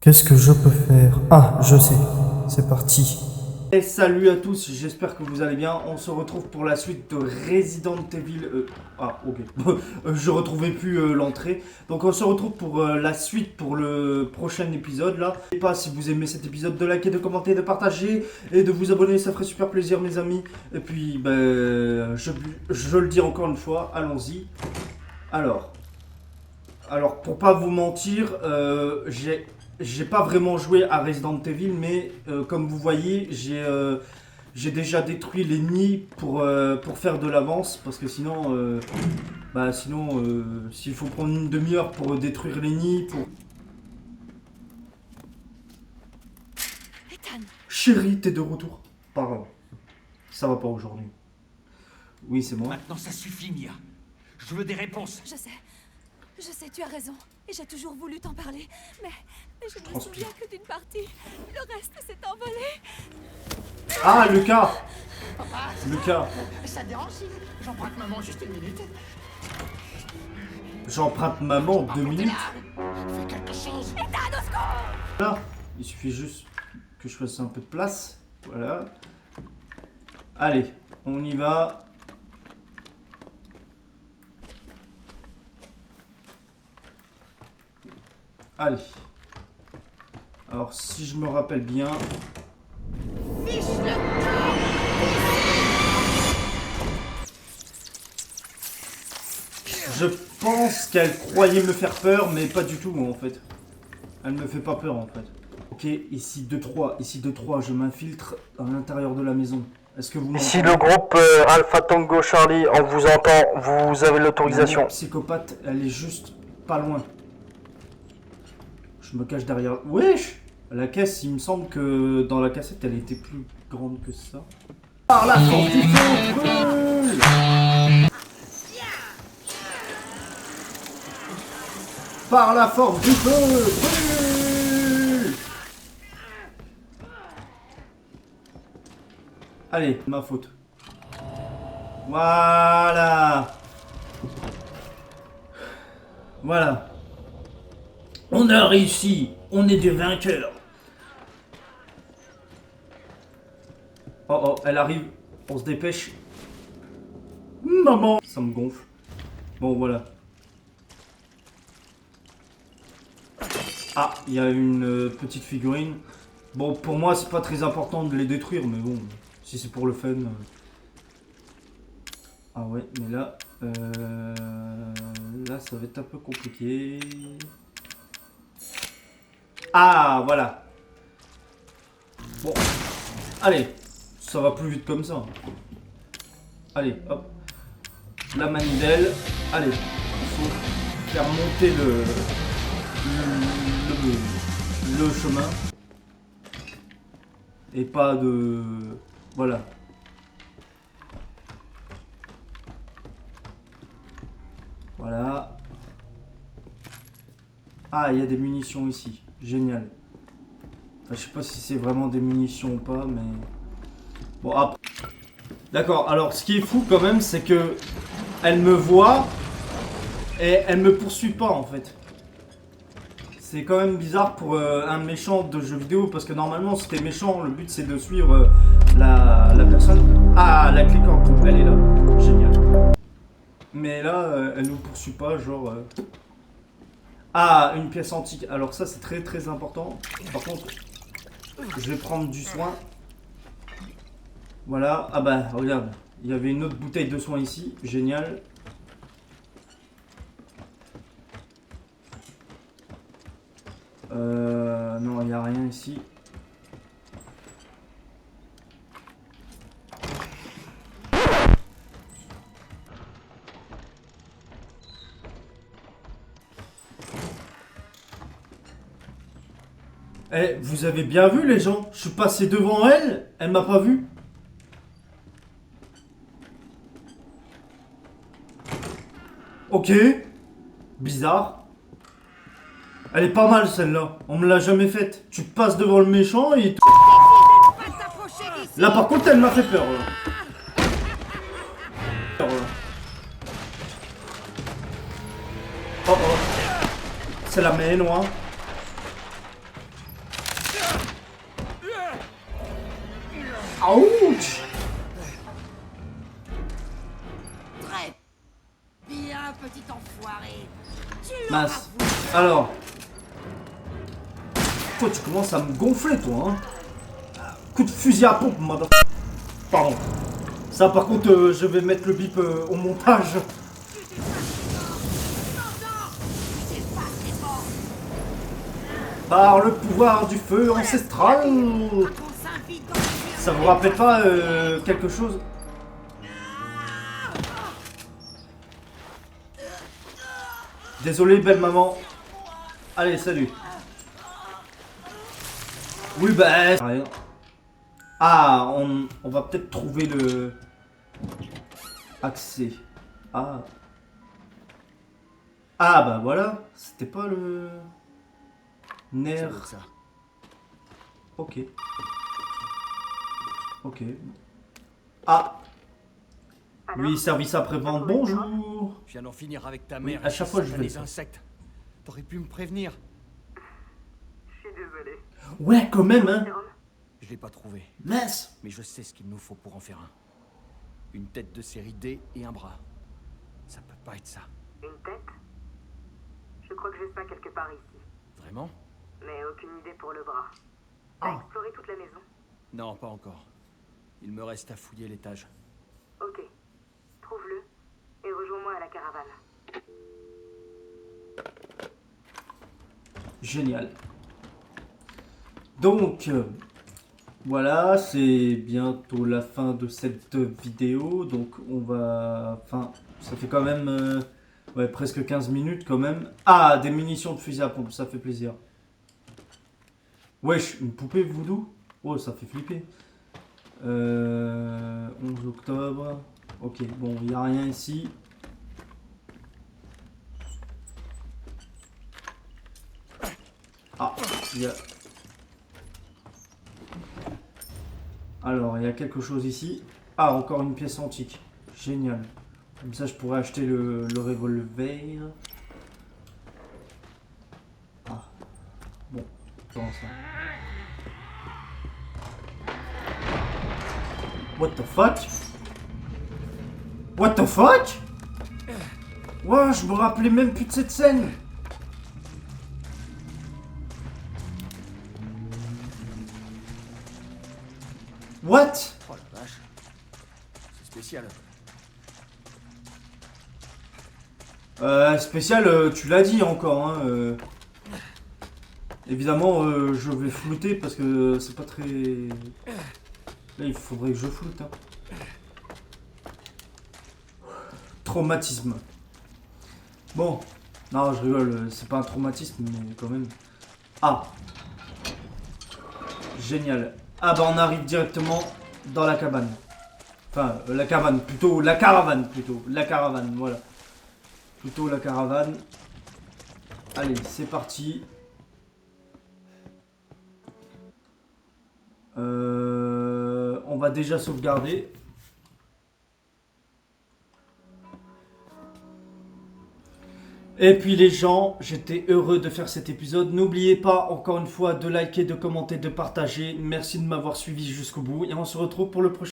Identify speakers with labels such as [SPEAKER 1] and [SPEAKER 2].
[SPEAKER 1] Qu'est-ce que je peux faire? Ah, je sais. C'est parti.
[SPEAKER 2] Et salut à tous, j'espère que vous allez bien. On se retrouve pour la suite de Resident Evil. Ah, ok. Je retrouvais plus l'entrée. Donc on se retrouve pour la suite, pour le prochain épisode là. N'oubliez pas, si vous aimez cet épisode, de liker, de commenter, de partager et de vous abonner, ça ferait super plaisir mes amis. Et puis, ben, je le dis encore une fois, allons-y. Alors, pour pas vous mentir, j'ai pas vraiment joué à Resident Evil, mais comme vous voyez, j'ai déjà détruit les nids pour faire de l'avance, parce que sinon, s'il faut prendre une demi-heure pour détruire les nids,
[SPEAKER 3] Ethan,
[SPEAKER 2] Chérie, t'es de retour. Pardon, ça va pas aujourd'hui. Oui, c'est moi.
[SPEAKER 4] Maintenant, ça suffit, Mia. Je veux des réponses.
[SPEAKER 3] je sais, tu as raison. Et j'ai toujours voulu t'en parler. Mais je ne me
[SPEAKER 2] transpire.
[SPEAKER 3] souviens que d'une partie. Le reste s'est envolé.
[SPEAKER 2] Ah, Lucas. Lucas,
[SPEAKER 5] Ça te dérange si j'emprunte maman juste une minute?
[SPEAKER 2] j'emprunte maman 2 minutes.
[SPEAKER 5] Fais quelque chose.
[SPEAKER 2] Là, il suffit juste que je fasse un peu de place. Voilà. Allez, on y va. Allez. Alors, si je me rappelle bien... Je pense qu'elle croyait me faire peur, mais pas du tout, en fait. Elle me fait pas peur, en fait. Ok, ici 2-3, je m'infiltre à l'intérieur de la maison. Est-ce que vous
[SPEAKER 1] Ici
[SPEAKER 2] m'entendez?
[SPEAKER 1] le groupe Alpha Tango Charlie, on vous entend, vous avez
[SPEAKER 2] La
[SPEAKER 1] l'autorisation.
[SPEAKER 2] psychopathe, elle est juste pas loin. Je me cache derrière. Wesh! La caisse, il me semble que dans la cassette, elle était plus grande que ça. Par la force du feu, brûle! Par la force du feu, brûle! Allez, ma faute. Voilà. Voilà. On a réussi. On est des vainqueurs. Oh oh, elle arrive. On se dépêche. Maman. Ça me gonfle. Bon, voilà. Ah, il y a une petite figurine. Bon, pour moi, c'est pas très important de les détruire, mais bon, si c'est pour le fun. Ah ouais, mais là, là, ça va être un peu compliqué. Ah, voilà. Bon, allez, ça va plus vite comme ça. Allez, hop. La manivelle. Allez, il faut faire monter le chemin. Et pas de... Voilà. Voilà. Ah, il y a des munitions ici. Génial. Enfin, je sais pas si c'est vraiment des munitions ou pas, mais... Bon, après... D'accord, alors ce qui est fou quand même, c'est que... Elle me voit... Et elle me poursuit pas, en fait. C'est quand même bizarre pour un méchant de jeu vidéo, parce que normalement, si t'es méchant, le but c'est de suivre la personne. Ah, la clé corde, elle est là. Génial. Mais là, elle nous poursuit pas, genre... Ah, une pièce antique. Alors ça, c'est très très important. Par contre, je vais prendre du soin. Voilà. Ah bah, regarde. Il y avait une autre bouteille de soin ici. Génial. Non, il n'y a rien ici. Eh, vous avez bien vu les gens? Je suis passé devant elle, elle m'a pas vu. Ok. Bizarre. Elle est pas mal celle-là, on me l'a jamais faite. Tu passes devant le méchant et... Là par contre elle m'a fait peur. Oh oh. C'est la main noire. Ouch.
[SPEAKER 6] Très bien, petit enfoiré. Tu
[SPEAKER 2] Mince. Alors. Toi, tu commences à me gonfler, toi, hein. Coup de fusil à pompe, madame. Pardon. Ça, par contre, je vais mettre le bip au montage. Par le pouvoir du feu ancestral. Ça vous rappelle pas quelque chose? Désolé, belle maman. Allez, salut. Oui, bah... rien. Ah, on va peut-être trouver le... accès. Ah. Ah, bah voilà. C'était pas le... nerf.
[SPEAKER 5] Ça.
[SPEAKER 2] Ok. Ok. Ah. Oui, service après-vente. Bonjour.
[SPEAKER 4] Je viens d'en finir avec ta
[SPEAKER 2] Oui,
[SPEAKER 4] mère.
[SPEAKER 2] à chaque fois, je
[SPEAKER 4] fais
[SPEAKER 2] fais
[SPEAKER 4] les
[SPEAKER 2] ça.
[SPEAKER 4] insectes. T'aurais pu me prévenir.
[SPEAKER 7] Je suis désolé.
[SPEAKER 2] Ouais, quand même, hein.
[SPEAKER 7] Jérôme,
[SPEAKER 4] Je l'ai pas trouvé.
[SPEAKER 2] Mince.
[SPEAKER 4] Mais je sais ce qu'il nous faut pour en faire un. Une tête de série D et un bras. Ça peut pas être ça.
[SPEAKER 7] une tête? Je crois que j'ai ça quelque part ici.
[SPEAKER 4] Vraiment?
[SPEAKER 7] Mais aucune idée pour le bras. T'as
[SPEAKER 2] Ah.
[SPEAKER 7] exploré toute la maison?
[SPEAKER 4] Non, pas encore. Il me reste à fouiller l'étage.
[SPEAKER 7] Ok. Trouve-le et rejoins-moi à la caravane.
[SPEAKER 2] Génial. Donc, voilà, c'est bientôt la fin de cette vidéo. Donc, on va... Enfin, ça fait quand même... ouais, presque 15 minutes quand même. Ah, des munitions de fusil à pompe, ça fait plaisir. Wesh, une poupée voodoo? Oh, ça fait flipper. 11 octobre. Ok, bon, il n'y a rien ici. Ah, il y a... Alors, il y a quelque chose ici. Ah, encore une pièce antique. Génial. Comme ça, je pourrais acheter le revolver. Ah. Bon, comment ça? What the fuck? What the fuck? Ouais, je me rappelais même plus de cette scène. What?
[SPEAKER 4] Oh la vache. C'est spécial.
[SPEAKER 2] Spécial, tu l'as dit encore, hein. Évidemment, je vais flouter parce que c'est pas très... Là, il faudrait que je floute, hein. Traumatisme. Bon. Non, je rigole, c'est pas un traumatisme, mais quand même. Ah. Génial. Ah bah on arrive directement dans la cabane. Enfin, la cabane, plutôt la caravane, plutôt. La caravane, voilà. Plutôt la caravane. Allez, c'est parti. On va déjà sauvegarder. Et puis les gens, j'étais heureux de faire cet épisode. N'oubliez pas encore une fois de liker, de commenter, de partager. Merci de m'avoir suivi jusqu'au bout. Et on se retrouve pour le prochain.